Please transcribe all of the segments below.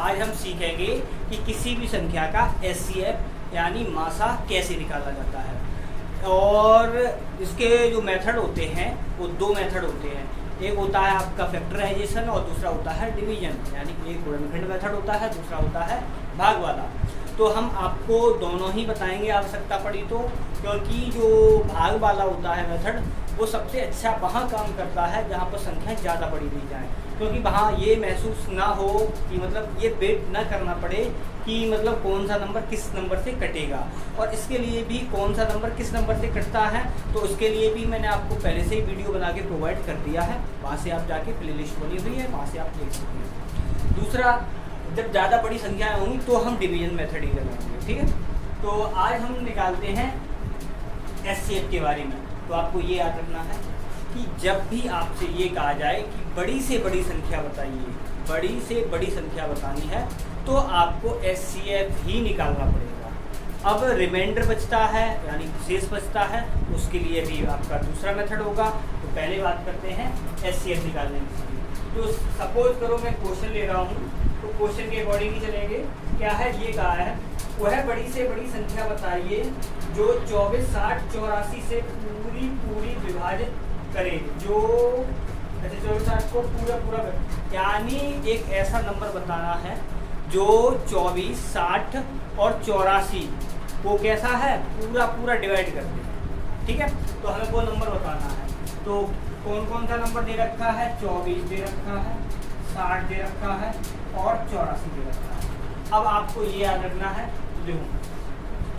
आज हम सीखेंगे कि किसी भी संख्या का एचसीएफ यानी मासा कैसे निकाला जाता है। और इसके जो मेथड होते हैं वो दो मेथड होते हैं। एक होता है आपका फैक्टराइजेशन और दूसरा होता है डिवीजन, यानी एक गुणनखंड मेथड होता है, दूसरा होता है भाग वाला। तो हम आपको दोनों ही बताएंगे आवश्यकता पड़ी तो, क्योंकि जो भाग वाला होता है मेथड वो सबसे अच्छा वहाँ काम करता है जहाँ पर संख्या ज़्यादा बड़ी दी जाए, क्योंकि वहाँ ये महसूस ना हो कि मतलब ये वेट ना करना पड़े कि मतलब कौन सा नंबर किस नंबर से कटेगा। और इसके लिए भी कौन सा नंबर किस नंबर से कटता है तो उसके लिए भी मैंने आपको पहले से ही वीडियो बना के प्रोवाइड कर दिया है, वहाँ से आप जाके प्लेलिस्ट बनी हुई है, वहाँ से आप देख सकते हैं। दूसरा, जब ज़्यादा बड़ी संख्याएँ होंगी तो हम डिवीजन मेथड ही लगाएंगे, ठीक है। तो आज हम निकालते हैं एचसीएफ के बारे में। तो आपको ये याद रखना है कि जब भी आपसे ये कहा जाए कि बड़ी से बड़ी संख्या बताइए, बड़ी से बड़ी संख्या बतानी है तो आपको एचसीएफ ही निकालना पड़ेगा। अब रिमाइंडर बचता है यानी शेष बचता है, उसके लिए भी आपका दूसरा मेथड होगा। तो पहले बात करते हैं एचसीएफ निकालने की। तो सपोज करो मैं क्वेश्चन ले रहा हूँ, तो क्वेश्चन के अकॉर्डिंग ही चलेंगे। क्या है, ये कहा है वह बड़ी से बड़ी संख्या बताइए जो 24, 60, 84 से पूरी विभाजित करे, जो अच्छा 24, 60 को पूरा यानी एक ऐसा नंबर बताना है जो 24, 60 और 84 को कैसा है पूरा डिवाइड कर दे, ठीक है। तो हमें वो नंबर बताना है। तो कौन कौन सा नंबर दे रखा है, 24 दे रखा है, 60 दे रखा है और 84 दे रखा है। अब आपको ये याद रखना है, देखो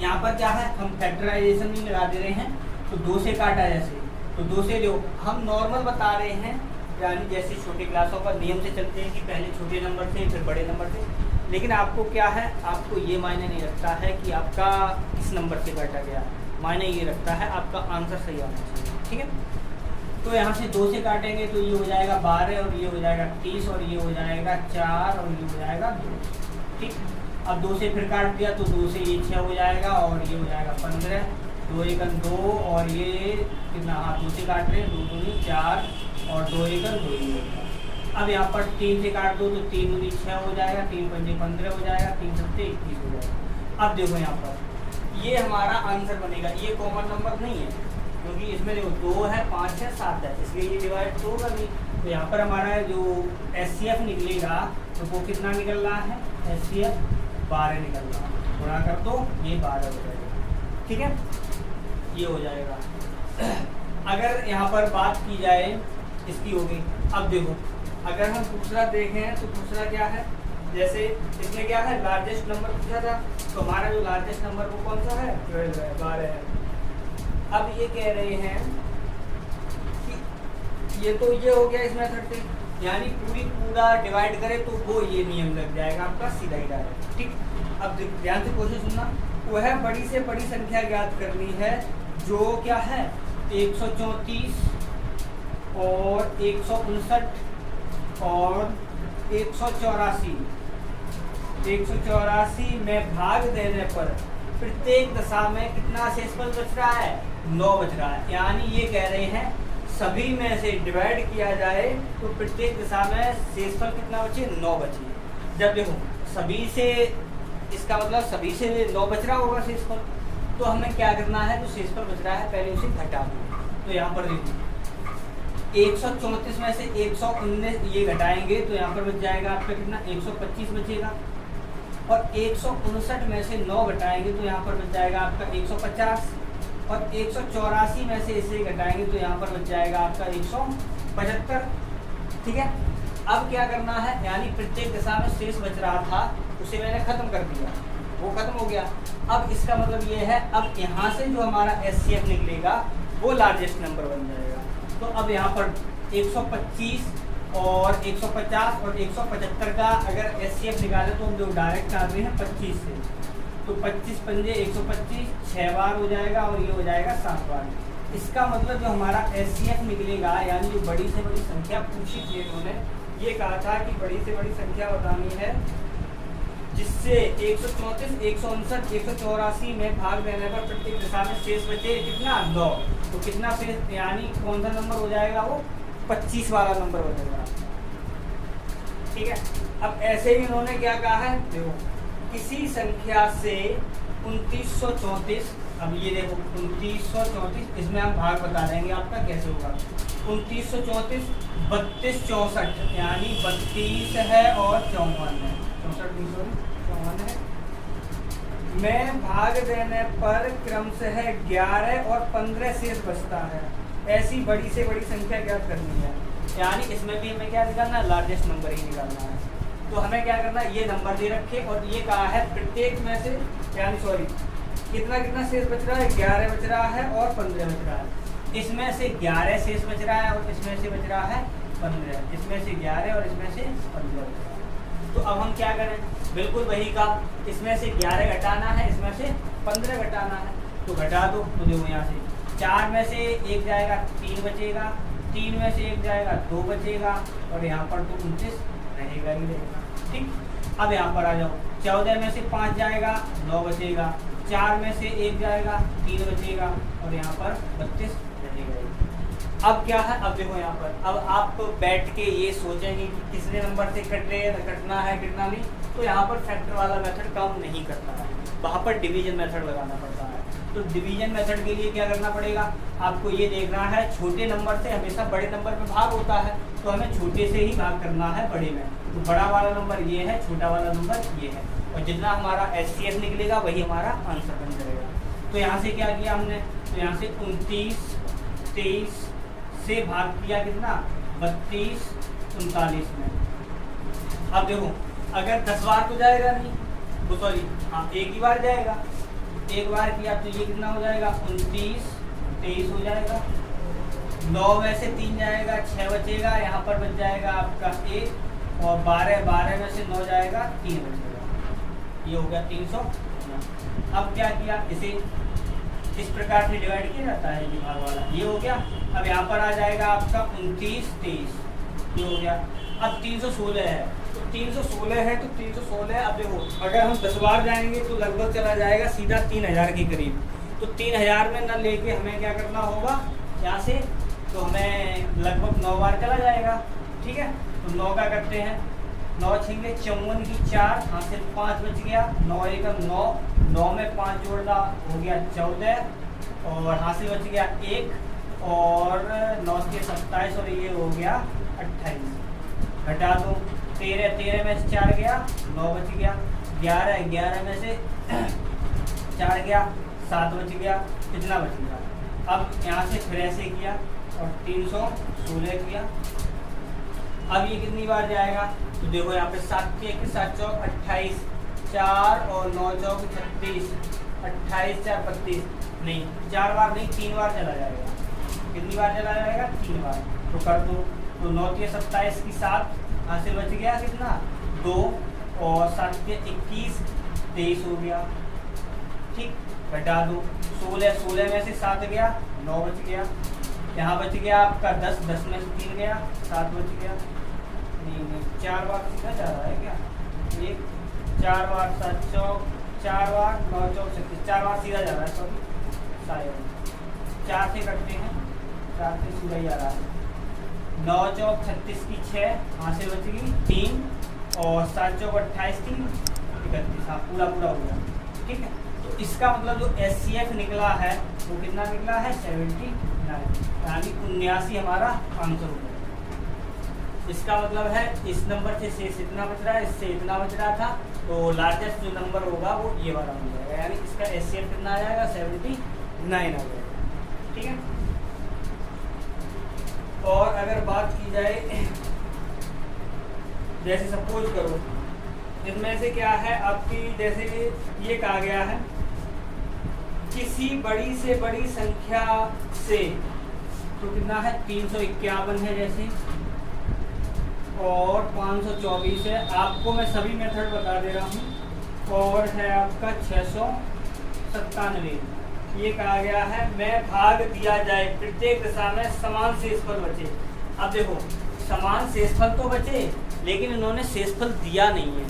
यहाँ पर क्या है, हम फैक्टराइजेशन नहीं लगा दे रहे हैं। तो 2 से काटा जैसे, तो 2 से जो हम नॉर्मल बता रहे हैं, यानी जैसे छोटी क्लासों पर नियम से चलते हैं कि पहले छोटे नंबर से फिर बड़े नंबर से। लेकिन आपको क्या है, आपको ये मायने नहीं रखता है कि आपका किस नंबर से काटा गया, मायने ये रखता है आपका आंसर सही आना चाहिए, ठीक है। तो यहाँ से 2 से काटेंगे तो ये हो जाएगा 12 और ये हो जाएगा 30 और ये हो जाएगा 4 और ये हो जाएगा 2, ठीक। अब 2 से फिर काट दिया तो 2 से ये 6 हो जाएगा और ये हो जाएगा 15, 2 एकन 2 और ये कितना, हाँ 2 से काट रहे हैं, 2 दूनी 4 और 2 एकन 2 ही होगा। अब यहाँ पर 3 से काट दो तो 3 दूनी 6 हो जाएगा, 3 पंजे 15 हो जाएगा, 3 सत्ते 21 हो जाएगा। अब देखो यहाँ पर ये हमारा आंसर बनेगा। ये कॉमन नंबर नहीं है क्योंकि इसमें देखो 2 है, 5 है, 7 है, इसलिए ये डिवाइड तो होगा नहीं। तो यहाँ पर हमारा जो एचसीएफ निकलेगा तो वो कितना निकल रहा है, एचसीएफ 12 निकल रहा है। गुणा कर दो ये 12 हो जाएगा, ठीक है, ये हो जाएगा। अगर यहाँ पर बात की जाए इसकी होगी। अब देखो अगर हम दूसरा देखें तो दूसरा क्या है, जैसे इसमें क्या है लार्जेस्ट नंबर पूछा था, तो हमारा जो लार्जेस्ट नंबर वो कौन सा है, 12 है, 12 है। अब ये कह रहे हैं कि ये तो ये हो गया इस मेथड से, यानी पूरा डिवाइड करे तो वो ये नियम लग जाएगा आपका सीधा ही डायरेक्ट, ठीक। अब ध्यान से क्वेश्चन सुनना। वह बड़ी से बड़ी संख्या ज्ञात करनी है जो क्या है 134 और 159 और 184 में भाग देने पर प्रत्येक दशा में कितना शेषफल बच रहा है, 9 बच रहा है। यानी ये कह रहे हैं सभी में से डिवाइड किया जाए तो प्रत्येक दिशा में शेषफल कितना बचे, 9 बचे। जब देखो सभी से, इसका मतलब सभी से 9 बच रहा होगा शेषफल, तो हमें क्या करना है, जो शेषफल बच रहा है पहले उसे घटा दो। तो यहाँ पर देखो 134 में से 119 ये घटाएंगे तो यहाँ पर बच जाएगा आपका कितना, 125 बचेगा। और 159 में से 9 घटाएंगे तो यहाँ पर बच जाएगा आपका 150 और 184 में से इसे घटाएंगे तो यहाँ पर बच जाएगा आपका 175, ठीक है। अब क्या करना है, यानी प्रत्येक दशा में शेष बच रहा था उसे मैंने खत्म कर दिया, वो खत्म हो गया। अब इसका मतलब ये है, अब यहाँ से जो हमारा एचसीएफ निकलेगा वो लार्जेस्ट नंबर बन जाएगा। तो अब यहाँ पर 125 और 150 और 175 का अगर एचसीएफ निकाले तो हम जो डायरेक्ट आ रहे हैं 25 से, तो 25 पंजे 125, 6 बार हो जाएगा और ये हो जाएगा 7 बार। इसका मतलब जो हमारा एचसीएफ निकलेगा, यानी जो बड़ी से बड़ी संख्या पूछी थी इन्होंने, ये कहा था कि बड़ी से बड़ी संख्या बतानी है जिससे 134, 159, 184 में भाग देने पर प्रत्येक दिशा में शेष बचे कितना, 9। तो कितना शेष, यानी कौन सा नंबर हो जाएगा, वो 25 वाला नंबर बनेगा, ठीक है। अब ऐसे ही इन्होंने क्या कहा है, देखो किसी संख्या से 2934, अब ये देखो 2934, इसमें हम भाग बता देंगे आपका कैसे होगा। 2934 32 64, यानी 32 है और 54 है, 54 है में भाग देने पर क्रमशः 11 और 15 शेष बचता है। ऐसी बड़ी से बड़ी संख्या ज्ञात करनी है, यानी इसमें भी हमें क्या निकालना है, लार्जेस्ट नंबर ही निकालना है। तो हमें क्या करना है, ये नंबर दे रखे और ये कहा है प्रत्येक में से, यानी सॉरी कितना कितना शेष बच रहा है, 11 बच रहा है और 15 बच रहा है। इसमें से 11 शेष बच रहा है और इसमें से बच रहा है 15, इसमें से 11 और इसमें से 15 बच रहा है। तो अब हम क्या करें, बिल्कुल वही का, इसमें से 11 घटाना है, इसमें से 15 घटाना है, तो घटा दो। तो देखो यहाँ से 4 में से 1 जाएगा 3 बचेगा, 3 में से 1 जाएगा 2 बचेगा और यहाँ पर तो 29 रहेगा ही रहेगा। ठीक, अब यहाँ पर आ जाओ, 14 में से 5 जाएगा 9 बचेगा, 4 में से 1 जाएगा 3 बचेगा और यहाँ पर 32 रहेगा। अब क्या है, अब देखो यहाँ पर, अब आप बैठ के ये सोचेंगे कि किसने नंबर से कट रहे हैं, कटना है कितना नहीं, तो यहाँ पर फैक्टर वाला मेथड काम नहीं करता है, वहाँ पर डिवीजन मेथड लगाना पड़ता है। तो डिवीजन मेथड के लिए क्या करना पड़ेगा, आपको ये देखना है छोटे नंबर से हमेशा बड़े नंबर में भाग होता है, तो हमें छोटे से ही भाग करना है बड़े में। तो बड़ा वाला नंबर ये है, छोटा वाला नंबर ये है, और जितना हमारा HCF निकलेगा वही हमारा आंसर बन जाएगा। तो यहाँ से क्या किया हमने, तो यहाँ से 29 23 से भाग किया कितना, 32 39 में। अब देखो अगर 10 बार तो जाएगा नहीं, तो सॉरी हाँ एक ही बार जाएगा, एक बार किया तो ये कितना हो जाएगा, 29 23 हो जाएगा। 9 में से 3 जाएगा 6 बचेगा, यहाँ पर बच जाएगा आपका 1 और 12 में से 9 जाएगा 3 बचेगा, ये हो गया 300। अब क्या किया, इसे इस प्रकार से डिवाइड किया जाता है, ये भाग वाला ये हो गया। अब यहाँ पर आ जाएगा आपका 29 23, ये हो गया। अब 316 है, तो 316 है तो 316, अब देखो अगर हम 10 बार जाएंगे तो लगभग चला जाएगा सीधा 3000 के करीब। तो 3000 में न लेके हमें क्या करना होगा यहाँ से, तो हमें लगभग 9 बार चला जाएगा। ठीक है, तो 9 का करते हैं, 9 छींगे 54 की 4, हाँ सिर्फ 5 बच गया, 9 एकम 9, 9 में 5 जोड़ना हो गया 14 और हासिल बच गया 1 और 9 के 27 और ये हो गया 28। घटा दो, 13 में से 4 गया 9 बच गया, 11 में से 4 गया 7 बच गया, कितना बच गया। अब यहाँ से फिर ऐसे किया और 316 किया। अब ये कितनी बार जाएगा, तो देखो यहाँ पे 7 के 7 चौक 28, 4 और 9 चौक 36, 28 4 32, नहीं 4 बार नहीं 3 बार चला जाएगा। कितनी बार चला जाएगा, 3 बार। तो कर दो, तो 9 के 27 की 7 हासिल बच गया कितना 2 और 7 के 21 23 हो गया। ठीक, घटा दो, 16 में से 7 गया 9 बच गया, यहाँ बच गया आपका 10 में से 3 गया 7 बच गया, नहीं 4 बार सीधा जा रहा है क्या, 1 4 बार 7 चौक 4 बार 9 चौक 36, 4 बार सीधा जा रहा है, सॉरी शायद 4 से करते हैं, 4 से सीधा ही आ रहा है। 9 चौक 36 की 6 यहाँ से बच गई 3 और 7 चौक 28 3 31, हाँ पूरा हो गया। ठीक है, तो इसका मतलब जो HCF निकला है वो कितना निकला है 79, यानी 79 हमारा आंसर हो गया। इसका मतलब है इस नंबर से शेष इतना बच रहा है, इससे इतना बच रहा था, तो लार्जेस्ट जो नंबर होगा वो ये वाला हो जाएगा, यानी इसका HCF कितना आ जाएगा 79 आ जाएगा। ठीक है, और अगर बात की जाए जैसे सपोज करो इनमें से क्या है आपकी, जैसे ये कहा गया है किसी बड़ी से बड़ी संख्या से, तो कितना है 351 है जैसे, और 524 है, आपको मैं सभी मेथड बता दे रहा हूँ, और है आपका 697। ये कहा गया है मैं भाग दिया जाए प्रत्येक दिशा में समान शेषफल बचे। अब देखो समान शेषफल तो बचे, लेकिन इन्होंने शेषफल दिया नहीं है।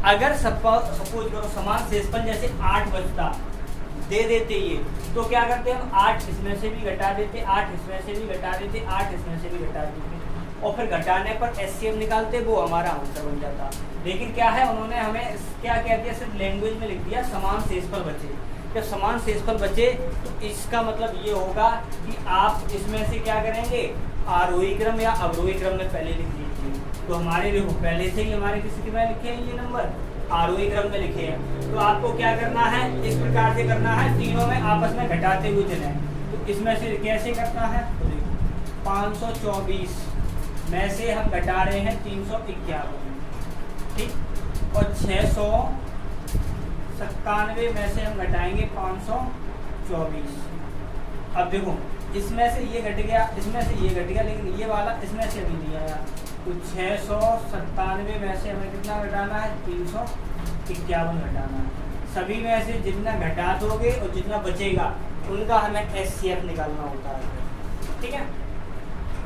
अगर सपोज करो समान शेषफल जैसे 8 बचता दे देते ये, तो क्या करते हम 8 इसमें से भी घटा देते, 8 इसमें से भी घटा देते, 8 इसमें से भी घटा देते, और फिर घटाने पर एचसीएफ निकालते, वो हमारा आंसर बन जाता। लेकिन क्या है, उन्होंने हमें क्या कह दिया, सिर्फ लैंग्वेज में लिख दिया समान शेषफल बचे। जब समान शेषफल बचे तो इसका मतलब ये होगा कि आप इसमें से क्या करेंगे, आरोही क्रम या अवरोही क्रम में पहले लिख लीजिए। तो हमारे देखो पहले से ही हमारे किसी में लिखे हैं ये नंबर आरोही क्रम में लिखे हैं। तो आपको क्या करना है, इस प्रकार से करना है, तीनों में आपस में घटाते हुए चले। तो इसमें से कैसे करना है, तो देखो 524 में से हम घटा रहे हैं 351, ठीक, और 697 में से हम घटाएंगे 524। अब देखो इसमें से ये घट गया, इसमें से ये घट गया, लेकिन ये वाला इसमें से भी नहीं आया। तो 697 में से हमें कितना घटाना है, 351 घटाना है। सभी में से जितना घटा दोगे और जितना बचेगा उनका हमें एचसीएफ निकालना होता है, ठीक है।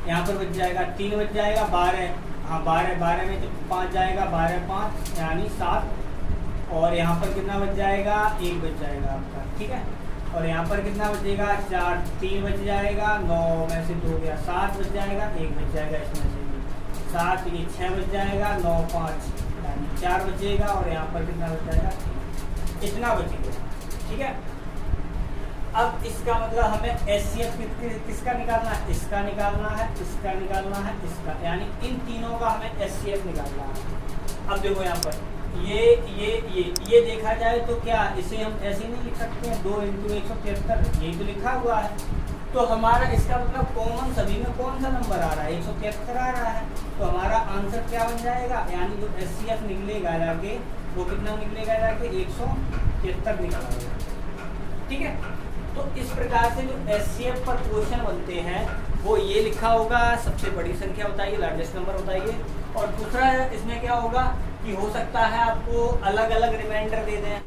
यहाँ पर बच जाएगा 3 बच जाएगा 12, हाँ 12 में तो 5 जाएगा, 12 5 यानी 7, और यहाँ पर कितना बच जाएगा, 1 बच जाएगा आपका, ठीक है। और यहाँ पर कितना बचेगा, 4, 3 बच जाएगा, 9 में से 2 गया, 7 बच जाएगा, 1 बच जाएगा इसमें से भी 7, ये 6 बच जाएगा, 9 5 यानी 4 बचेगा, और यहाँ पर कितना बच जाएगा, इतना बचेगा, ठीक है। अब इसका मतलब हमें एचसीएफ किसका निकालना है, इसका निकालना है, इसका निकालना है, इसका, यानी इन तीनों का हमें एचसीएफ निकालना है। अब देखो यहाँ पर ये देखा जाए तो क्या इसे हम ऐसे नहीं लिख सकते हैं, 2 × 173, यही तो लिखा हुआ है। तो हमारा इसका मतलब कॉमन सभी में कौन सा नंबर आ रहा है, 173 आ रहा है। तो हमारा आंसर क्या बन जाएगा, यानी जो एचसीएफ निकलेगा जाके वो कितना निकलेगा जाके, 173 निकलेगा, ठीक है। तो इस प्रकार से जो एचसीएफ पर क्वेश्चन बनते हैं वो ये लिखा होगा, सबसे बड़ी संख्या बताइए, लार्जेस्ट नंबर बताइए। और दूसरा इसमें क्या होगा कि हो सकता है आपको अलग अलग रिमाइंडर दे दें।